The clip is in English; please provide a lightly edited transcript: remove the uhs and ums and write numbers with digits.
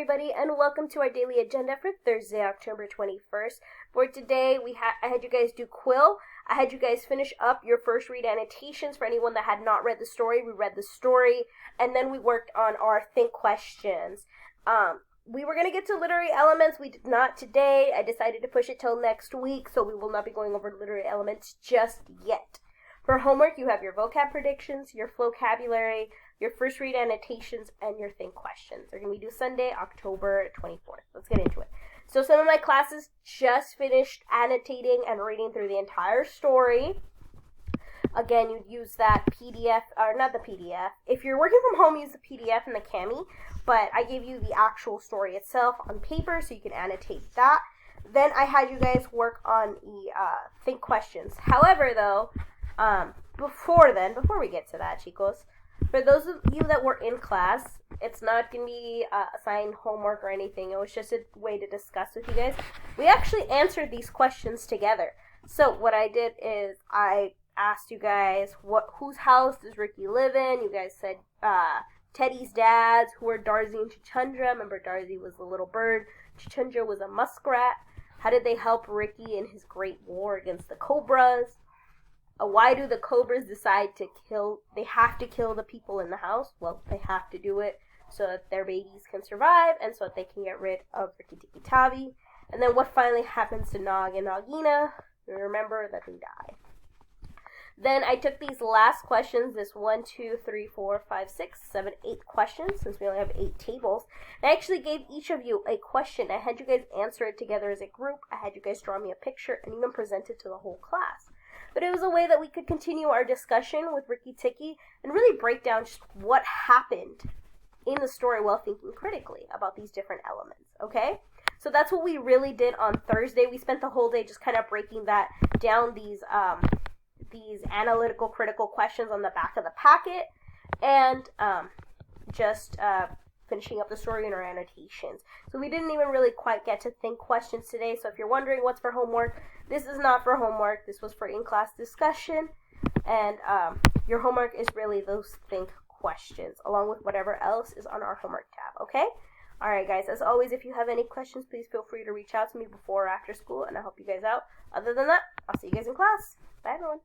everybody, and welcome to our daily agenda for Thursday, October 21st. For today, I had you guys do Quill. I had you guys finish up your first read annotations. For anyone that had not read the story, we read the story, and then we worked on our think questions. We were going to get to literary elements. We did not today. I decided to push it till next week, so we will not be going over literary elements just yet. For homework, you have your vocab predictions, your vocabulary, your first read annotations, and your think questions. They're going to be due Sunday, October 24th. Let's get into it. So some of my classes just finished annotating and reading through the entire story. Again, you'd use that PDF, or not the PDF. If you're working from home, use the PDF and the Kami, but I gave you the actual story itself on paper so you can annotate that. Then I had you guys work on the think questions. However, though, before we get to that, chicos, for those of you that were in class, it's not going to be assigned homework or anything. It was just a way to discuss with you guys. We actually answered these questions together. So what I did is I asked you guys, whose house does Ricky live in? You guys said Teddy's dad's. Who are Darcy and Chuchundra? Remember, Darcy was a little bird. Chuchundra was a muskrat. How did they help Ricky in his great war against the Cobras? Why do the Cobras decide they have to kill the people in the house? Well, they have to do it so that their babies can survive and so that they can get rid of Rikki Tikki Tavi. And then what finally happens to Nog and Nagina? Remember that they die. Then I took these last questions, this 1, 2, 3, 4, 5, 6, 7, 8 questions, since we only have 8 tables. And I actually gave each of you a question. I had you guys answer it together as a group. I had you guys draw me a picture and even present it to the whole class. But it was a way that we could continue our discussion with Rikki Tikki and really break down just what happened in the story while thinking critically about these different elements, okay? So that's what we really did on Thursday. We spent the whole day just kind of breaking that down, these analytical, critical questions on the back of the packet, and just finishing up the story in our annotations. So we didn't even really quite get to think questions today. So if you're wondering what's for homework, this is not for homework. This was for in-class discussion. And your homework is really those think questions, along with whatever else is on our homework tab, okay? Alright guys, as always, if you have any questions, please feel free to reach out to me before or after school, and I'll help you guys out. Other than that, I'll see you guys in class. Bye everyone.